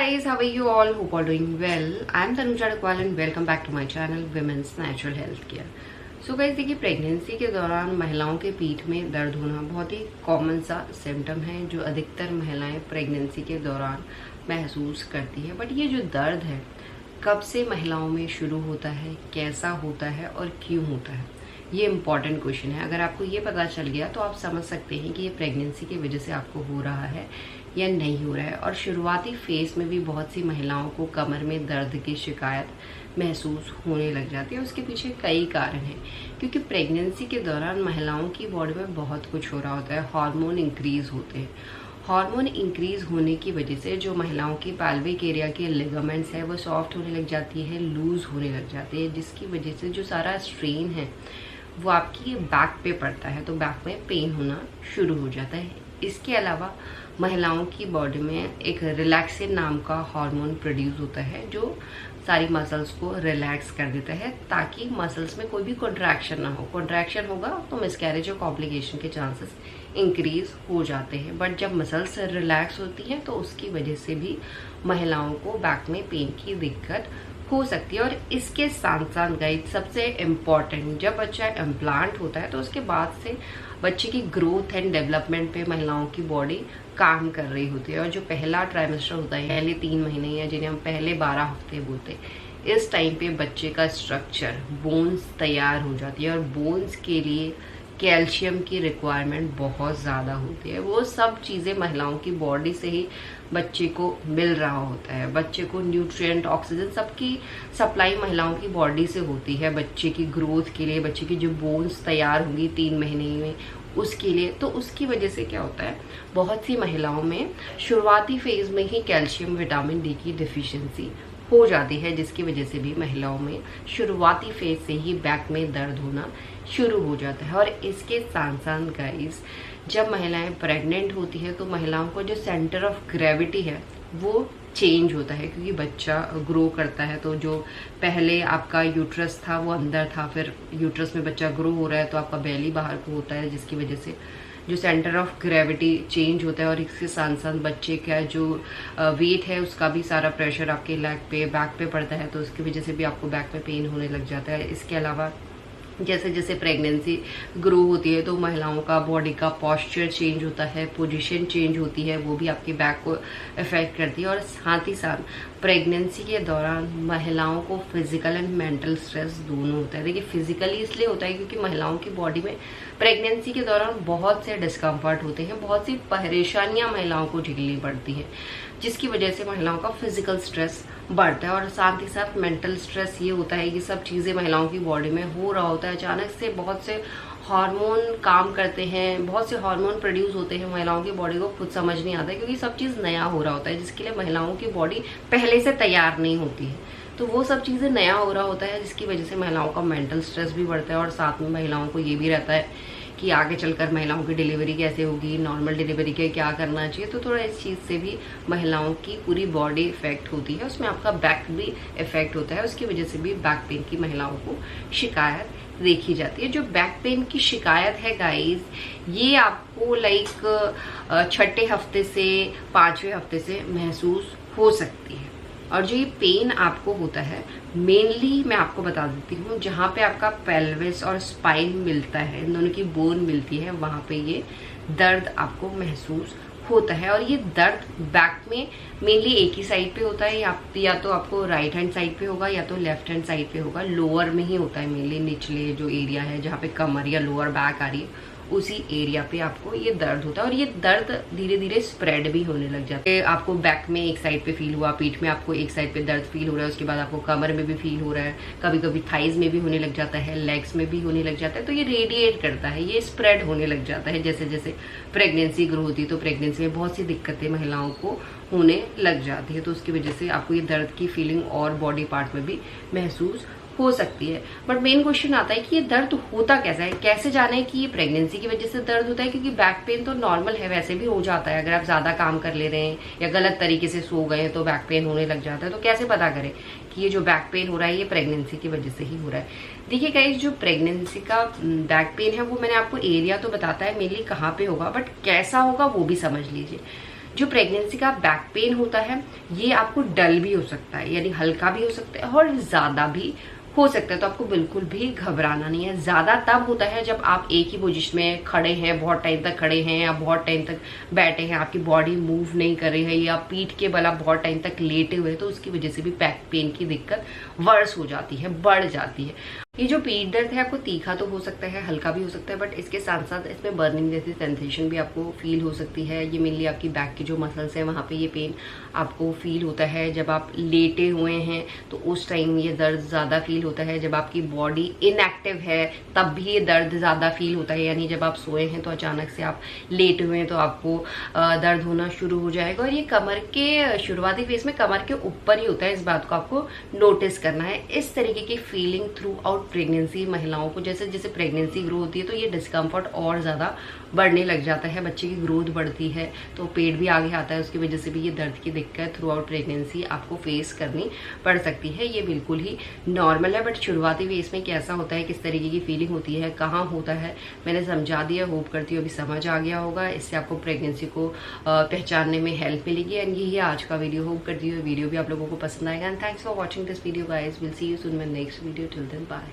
guys, how are you all? Hope all doing well. I am Tanuja Dakwal and welcome back to my channel Women's Natural Health Care. So guys देखिए, pregnancy के दौरान महिलाओं के पीठ में दर्द होना बहुत ही कॉमन सा सिम्टम है जो अधिकतर महिलाएं प्रेगनेंसी के दौरान महसूस करती है। बट ये जो दर्द है कब से महिलाओं में शुरू होता है, कैसा होता है और क्यों होता है, ये इम्पॉर्टेंट क्वेश्चन है। अगर आपको ये पता चल गया तो आप समझ सकते हैं कि ये प्रेगनेंसी की वजह से आपको हो रहा है या नहीं हो रहा है। और शुरुआती फेज में भी बहुत सी महिलाओं को कमर में दर्द की शिकायत महसूस होने लग जाती है। उसके पीछे कई कारण हैं, क्योंकि प्रेगनेंसी के दौरान महिलाओं की बॉडी में बहुत कुछ हो रहा होता है। हार्मोन इंक्रीज होते हैं। हार्मोन इंक्रीज होने की वजह से जो महिलाओं की पैल्विक एरिया के लिगामेंट्स है वो सॉफ्ट होने लग जाती है, लूज होने लग जाती है, जिसकी वजह से जो सारा स्ट्रेन है वो आपकी बैक पे पड़ता है, तो बैक में पेन होना शुरू हो जाता है। इसके अलावा महिलाओं की बॉडी में एक रिलैक्सिन नाम का हार्मोन प्रोड्यूस होता है जो सारी मसल्स को रिलैक्स कर देता है ताकि मसल्स में कोई भी कॉन्ट्रैक्शन ना हो। कॉन्ट्रैक्शन होगा तो मिसकैरेज और कॉम्प्लिकेशन के चांसेस इंक्रीज हो जाते हैं। बट जब मसल्स रिलैक्स होती हैं तो उसकी वजह से भी महिलाओं को बैक में पेन की दिक्कत हो सकती है। और इसके साथ साथ गाइड सबसे इम्पॉर्टेंट, जब बच्चा इम्प्लांट होता है तो उसके बाद से बच्चे की ग्रोथ एंड डेवलपमेंट पे महिलाओं की बॉडी काम कर रही होती है। और जो पहला ट्राइमेस्टर होता है, पहले 3 महीने या जिन्हें हम पहले 12 हफ्ते बोलते हैं, इस टाइम पे बच्चे का स्ट्रक्चर, बोन्स तैयार हो जाती है। और बोन्स के लिए कैल्शियम की रिक्वायरमेंट बहुत ज़्यादा होती है। वो सब चीज़ें महिलाओं की बॉडी से ही बच्चे को मिल रहा होता है। बच्चे को न्यूट्रिएंट, ऑक्सीजन सबकी सप्लाई महिलाओं की बॉडी से होती है बच्चे की ग्रोथ के लिए। बच्चे की जो बोन्स तैयार होंगी 3 महीने में उसके लिए, तो उसकी वजह से क्या होता है, बहुत सी महिलाओं में शुरुआती फेज में ही कैल्शियम, विटामिन डी की डिफिशियंसी हो जाती है, जिसकी वजह से भी महिलाओं में शुरुआती फेज से ही बैक में दर्द होना शुरू हो जाता है। और इसके साथ साथ गाइस, जब महिलाएं प्रेग्नेंट होती है तो महिलाओं को जो सेंटर ऑफ ग्रेविटी है वो चेंज होता है, क्योंकि बच्चा ग्रो करता है। तो जो पहले आपका यूट्रस था वो अंदर था, फिर यूट्रस में बच्चा ग्रो हो रहा है तो आपका बेली बाहर को होता है, जिसकी वजह से जो सेंटर ऑफ ग्रेविटी चेंज होता है। और इसके साथ साथ बच्चे का जो वेट है उसका भी सारा प्रेशर आपके लेग पे, बैक पे पड़ता है, तो उसकी वजह से भी आपको बैक में पेन होने लग जाता है। इसके अलावा जैसे जैसे प्रेगनेंसी ग्रो होती है तो महिलाओं का बॉडी का पॉस्चर चेंज होता है, पोजीशन चेंज होती है, वो भी आपके बैक को इफेक्ट करती है। और साथ ही साथ प्रेगनेंसी के दौरान महिलाओं को फिजिकल एंड मेंटल स्ट्रेस दोनों होता है। देखिए, फिजिकली इसलिए होता है क्योंकि महिलाओं की बॉडी में प्रेगनेंसी के दौरान बहुत से डिस्कम्फर्ट होते हैं, बहुत सी परेशानियां महिलाओं को झेलनी पड़ती हैं, जिसकी वजह से महिलाओं का फिजिकल स्ट्रेस बढ़ता है। और साथ ही साथ मेंटल स्ट्रेस ये होता है कि सब चीज़ें महिलाओं की बॉडी में हो रहा होता है, अचानक से बहुत से हार्मोन काम करते हैं, बहुत से हार्मोन प्रोड्यूस होते हैं, महिलाओं की बॉडी को खुद समझ नहीं आता है क्योंकि सब चीज़ नया हो रहा होता है, जिसके लिए महिलाओं की बॉडी पहले से तैयार नहीं होती है। तो वो सब चीज़ें नया हो रहा होता है, जिसकी वजह से महिलाओं का मेंटल स्ट्रेस भी बढ़ता है। और साथ में महिलाओं को ये भी रहता है कि आगे चलकर महिलाओं की डिलीवरी कैसे होगी, नॉर्मल डिलीवरी के क्या करना चाहिए। तो थोड़ा इस चीज़ से भी महिलाओं की पूरी बॉडी इफेक्ट होती है, उसमें आपका बैक भी इफेक्ट होता है, उसकी वजह से भी बैक पेन की महिलाओं को शिकायत देखी जाती है। जो बैक पेन की शिकायत है गाइस, ये आपको लाइक 6ठे हफ्ते से 5वें हफ्ते से महसूस हो सकती है। और जो ये पेन आपको होता है, मेनली मैं आपको बता देती हूँ, जहाँ पे आपका पेल्विस और स्पाइन मिलता है, इन दोनों की बोन मिलती है, वहाँ पे ये दर्द आपको महसूस होता है। और ये दर्द बैक में मेनली एक ही साइड पे होता है, या तो आपको राइट हैंड साइड पे होगा या तो लेफ्ट हैंड साइड पे होगा। लोअर में ही होता है मेनली, निचले जो एरिया है जहाँ पे कमर या लोअर बैक आ रही है उसी एरिया पे आपको ये दर्द होता है। और ये दर्द धीरे धीरे स्प्रेड भी होने लग जाता है। आपको बैक में एक साइड पे फील हुआ, पीठ में आपको एक साइड पे दर्द फील हो रहा है, उसके बाद आपको कमर में भी फील हो रहा है, कभी कभी थाइज में भी होने लग जाता है, लेग्स में भी होने लग जाता है। तो ये रेडिएट करता है, ये स्प्रेड होने लग जाता है जैसे जैसे प्रेगनेंसी ग्रो होती है। तो प्रेगनेंसी में बहुत सी दिक्कतें महिलाओं को होने लग जाती है, तो उसकी वजह से आपको ये दर्द की फीलिंग और बॉडी पार्ट में भी महसूस हो सकती है। बट मेन क्वेश्चन आता है कि ये दर्द होता कैसा है, कैसे जाने कि ये प्रेगनेंसी की वजह से दर्द होता है, क्योंकि बैक पेन तो नॉर्मल है, वैसे भी हो जाता है। अगर आप ज्यादा काम कर ले रहे हैं या गलत तरीके से सो गए तो बैक पेन होने लग जाता है। तो कैसे पता करें कि ये जो बैक पेन हो रहा है ये प्रेगनेंसी की वजह से ही हो रहा है। देखिए गाइस, जो प्रेगनेंसी का बैक पेन है वो मैंने आपको एरिया तो बताता है मेनली कहाँ पे होगा, बट कैसा होगा वो भी समझ लीजिए। जो प्रेगनेंसी का बैक पेन होता है ये आपको डल भी हो सकता है, यानी हल्का भी हो सकता है और ज्यादा भी हो सकता है। तो आपको बिल्कुल भी घबराना नहीं है। ज्यादा तब होता है जब आप एक ही पोजीशन में खड़े हैं, बहुत टाइम तक खड़े हैं या बहुत टाइम तक बैठे हैं, आपकी बॉडी मूव नहीं कर रही है, या पीठ के बल आप बहुत टाइम तक लेटे हुए हैं, तो उसकी वजह से भी बैक पेन की दिक्कत वर्स हो जाती है, बढ़ जाती है। ये जो पीठ दर्द है आपको तीखा तो हो सकता है, हल्का भी हो सकता है, बट इसके साथ साथ इसमें बर्निंग जैसी सेंसेशन भी आपको फील हो सकती है। ये मेनली आपकी बैक की जो मसल्स है वहाँ पे ये पेन आपको फील होता है। जब आप लेटे हुए हैं तो उस टाइम ये दर्द ज़्यादा फील होता है। जब आपकी बॉडी इनएक्टिव है तब भी ये दर्द ज़्यादा फील होता है, यानी जब आप सोए हैं तो अचानक से आप लेटे हुए हैं तो आपको दर्द होना शुरू हो जाएगा। और ये कमर के शुरुआती फेज में कमर के ऊपर ही होता है, इस बात को आपको नोटिस करना है। इस तरीके की फीलिंग थ्रू आउट प्रेगनेंसी महिलाओं को, जैसे जैसे प्रेगनेंसी ग्रो होती है तो ये डिस्कम्फर्ट और ज़्यादा बढ़ने लग जाता है। बच्चे की ग्रोथ बढ़ती है तो पेट भी आगे आता है, उसकी वजह से भी ये दर्द की दिक्कत थ्रू आउट प्रेगनेंसी आपको फेस करनी पड़ सकती है। ये बिल्कुल ही नॉर्मल है, बट शुरुआती फेज में कैसा होता है, किस तरीके की फीलिंग होती है, कहाँ होता है, मैंने समझा दिया। होप करती हूँ अभी समझ आ गया होगा। इससे आपको प्रेगनेंसी को पहचानने में हेल्प मिलेगी। एंड यही आज का वीडियो। होप करती हूँ वीडियो भी आप लोगों को पसंद आएगा। And thanks for watching this video guys. Will see you soon my next video. Till then bye.